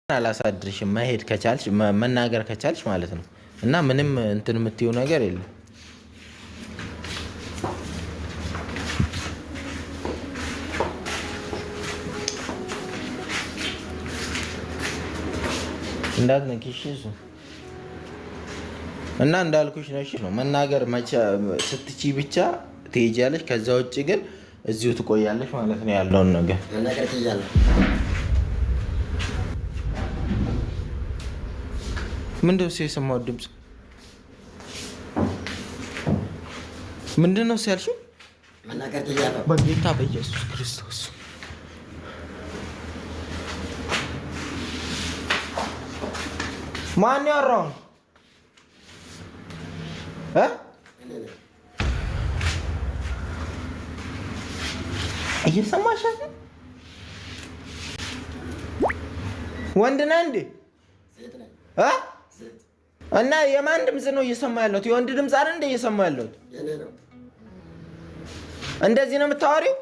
አላሳድርሽም መሄድ ከቻልሽ መናገር ከቻልሽ ማለት ነው። እና ምንም እንትን የምትይው ነገር የለም። እንዳትነኪሽ እሱ እና እንዳልኩሽ ነው መናገር ስትቺ ብቻ ትሄጃለሽ። ከዛ ውጭ ግን እዚሁ ትቆያለሽ ማለት ነው ያለውን ነገር መናገር ትይያለሽ። ምንድን ነው የሰማሁት ድምፅ? ምንድን ነው ያልሽው? መናገር ትይያለሽ። በጌታ በኢየሱስ ክርስቶስ ማን ያወራው? እየሰማሽ ወንድ ነህ እንዴ? እና የማን ድምፅ ነው እየሰማ ያለሁት? የወንድ ድምፅ አይደል እንደ እየሰማ ያለሁት? እንደዚህ ነው የምታወሪው?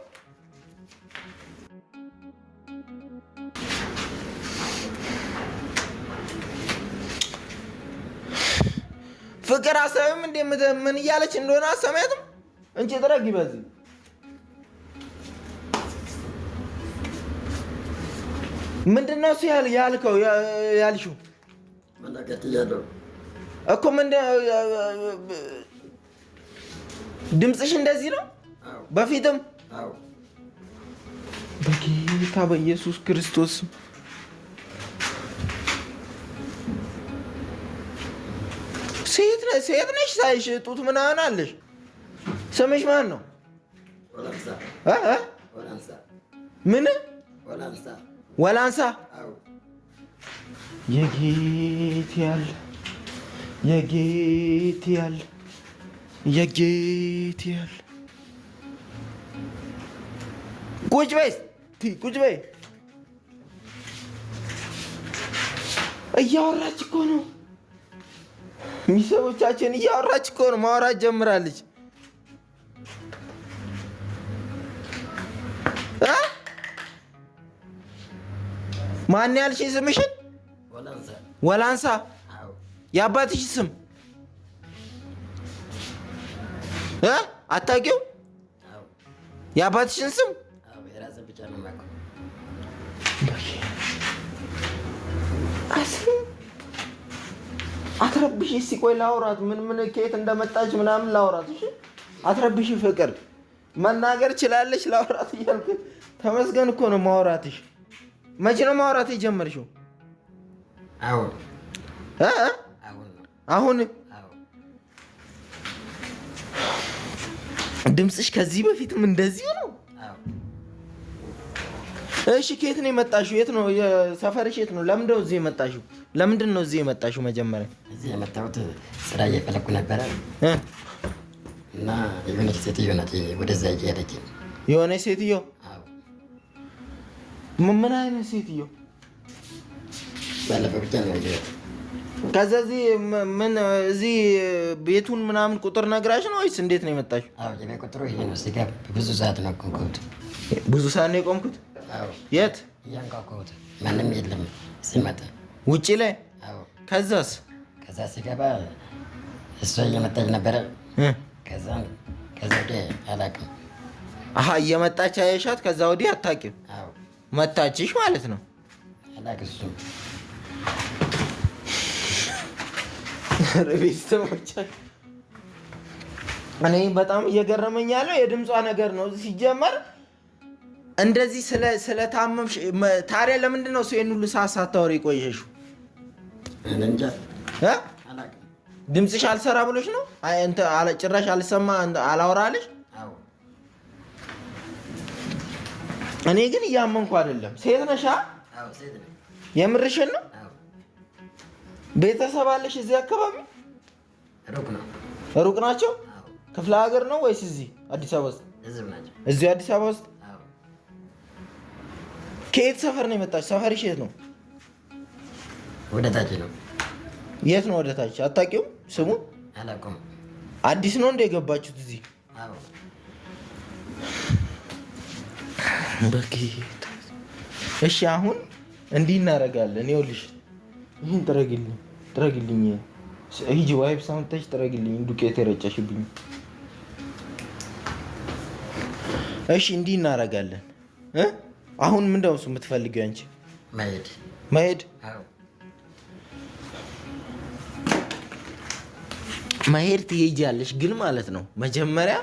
ፍቅር አሰብም እንደ ምን እያለች እንደሆነ አሰማያትም እንጂ ጥረግ ይበዚህ ምንድነው እሱ ያልከው ያልሽው? መናገር ትያለሽ እኮ ድምፅሽ እንደዚህ ነው? በፊትም በጌታ በኢየሱስ ክርስቶስ ሴት ነሽ ሳይሽ ጡት ምናምን አለሽ። ስምሽ ማን ነው? ምን ወላንሳ? የጌት ያል ቁጭ በይ። እያወራች እኮ ነው። ሚሰቦቻችን እያወራች እኮ ነው። ማውራት ጀምራለች። ማን ያልሽ ስምሽን? ወላንሳ። የአባትሽ ስም አታውቂው? የአባትሽን ስም አትረብሽ። ሲቆይ ላውራት ምን ከየት እንደመጣች ምናምን ላውራት። እሺ አትረብሽ። ፍቅር መናገር ችላለች ላውራት እያልኩ ተመስገን እኮ ነው ማውራትሽ። መቼ ነው ማውራት የጀመርሽው? አሁን ድምፅሽ ከዚህ በፊትም እንደዚህ ነው? እሺ ከየት ነው የመጣሽው? የት ነው ሰፈርሽ? የት ነው? ለምንድን ነው እዚህ የመጣሽው? ለምንድን ነው እዚህ የመጣሽው? መጀመሪያ እዚህ የመጣሁት ስራ እየፈለኩ ነበረ እና የሆነች ሴትዮ ናት ወደዛ እየሄደች። የሆነች ሴትዮ? ምን አይነት ሴትዮ? ባለፈው ብቻ ነው ያየሁት። ከዛ እዚህ ቤቱን ምናምን ቁጥር ነግራሽ ነው ወይስ እንዴት ነው የመጣሽው? የቤት ቁጥሩ ይሄ ነው። እዚህ ጋር ብዙ ሰዓት ነው የቆምኩት። ብዙ ሰዓት ነው የቆምኩት? የት? እያንኳኳሁት ማንም የለም። ሲመጣ ውጪ ላይ? ከዛ ሲገባ እሷ እየመጣች ነበረ። ከዛ ወዲህ አላውቅም። እየመጣች አየሻት? ከዛ ወዲህ አታውቂም? መታችሽ ማለት ነው? አላውቅም። እሱም ቤተሰቦች እኔ በጣም እየገረመኝ ያለው የድምጿ ነገር ነው። ሲጀመር እንደዚህ ስለታመምሽ ታዲያ ለምንድን ነው ይሄን ሁሉ ሰዓት ሳታወሪ የቆየሽው? ድምፅሽ አልሰራ ብሎሽ ነው? ጭራሽ አልሰማ አላወራልሽ? እኔ ግን እያመንኩ አይደለም። ሴት ነሻ? የምርሽን ነው? ቤተሰብ አለሽ እዚህ አካባቢ? ሩቅ ናቸው? ክፍለ ሀገር ነው ወይስ እዚህ አዲስ አበባ ውስጥ? እዚህ አዲስ አበባ ውስጥ። ከየት ሰፈር ነው የመጣች? ሰፈርሽ የት ነው? ወደ ታች ነው። የት ነው ወደ ታች? አታውቂውም? ስሙ አላውቅም። አዲስ ነው እንደ የገባችሁት እዚህ? በጌታ እሺ። አሁን እንዲህ እናደርጋለን። ይኸውልሽ ይህን ጥረግልኝ። ሂጂ ዋይፕ ሳምተሽ ጥረግልኝ። ዱቄት የረጨሽብኝ። እሺ እንዲህ እናደርጋለን። አሁን ምንድን ነው እሱ የምትፈልጊው አንቺ? መሄድ መሄድ ትሄጃለሽ፣ ግን ማለት ነው መጀመሪያ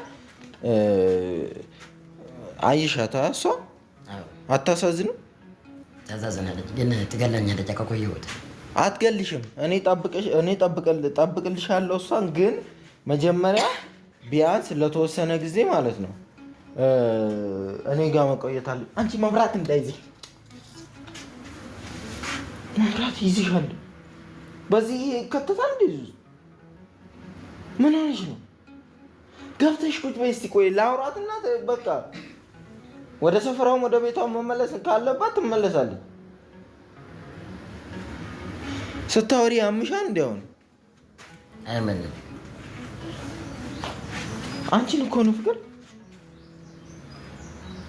አይሻታ እሷ አታሳዝንም? ታሳዝናለች፣ ግን ትገለኛለች። ከቆየሁት አትገልሽም። እኔ ጠብቅልሻለሁ እሷን፣ ግን መጀመሪያ ቢያንስ ለተወሰነ ጊዜ ማለት ነው እኔ ጋር መቆየት አለ። አንቺ መብራት እንዳይዝሽ፣ መብራት ይዝሻል። በዚህ ከተታ እንደዙ ምን ሆነሽ ነው? ገብተሽ ቁጭ በይ እስኪ። ቆይ ላውራትና በቃ ወደ ሰፈራውም ወደ ቤቷም መመለስ ካለባት ትመለሳለች። ስታወሪ ያምሻል። እንዲያውም አይመንም። አንቺን እኮ ነው ፍቅር።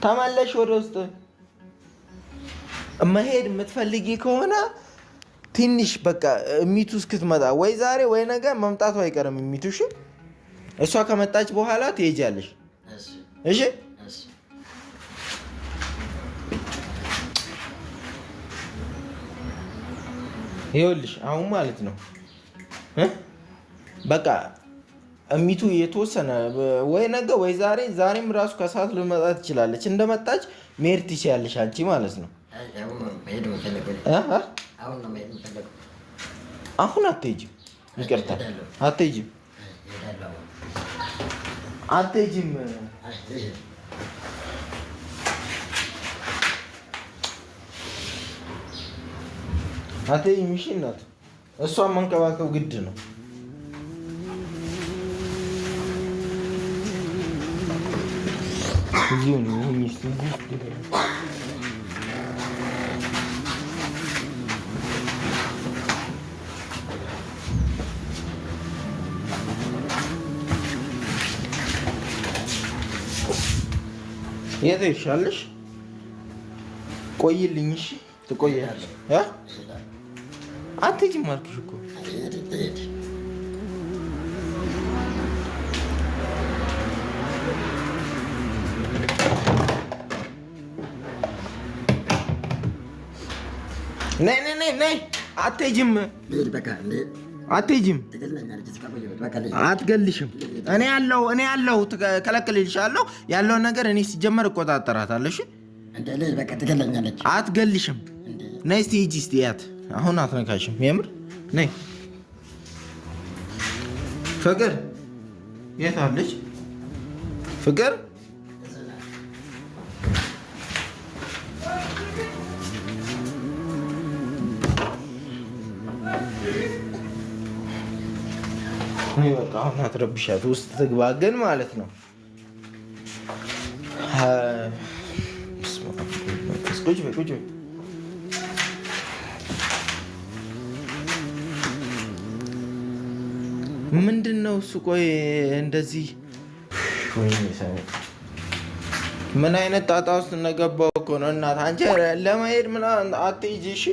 ተመለሽ ወደ ውስጥ። መሄድ የምትፈልጊ ከሆነ ትንሽ በቃ እሚቱ እስክትመጣ ወይ ዛሬ ወይ ነገ መምጣቱ አይቀርም እሚቱ። እሺ እሷ ከመጣች በኋላ ትሄጃለሽ። እሺ ይኸውልሽ አሁን ማለት ነው በቃ እሚቱ የተወሰነ ወይ ነገ ወይ ዛሬም ራሱ ከሰዓት ልመጣ ትችላለች። እንደመጣች መሄድ ትችያለሽ አንቺ ማለት ነው። አሁን አትሄጂም። ይቅርታ አትሄጂም። አትሄጂም። እሺ እናት፣ እሷን መንከባከብ ግድ ነው። የት ይሻለሽ? ቆይልኝ። እሺ ትቆያለሽ። አትሄጂም አልኩሽ እኮ። ነይ። አትሄጂም። አትገልሽም። እኔ ያለው ከለክልልሻለሁ። ያለውን ነገር እኔ ሲጀመር እቆጣጠራታለሁ። እሺ አትገልሽም። ነይ እስኪ ሂጂ እስኪ እያት። አሁን አትነካሽም። የምር ነይ። ፍቅር የት አለች? ፍቅር በቃ አሁን አትረብሻት። ውስጥ ትግባ ግን ማለት ነው። ቁጭ በይ። ምንድን ነው እሱ? ቆይ እንደዚህ ምን አይነት ጣጣ ውስጥ እንደገባሁ እኮ ነው። እናት አንቺ ለመሄድ ምናምን አትሄጂ። እሺ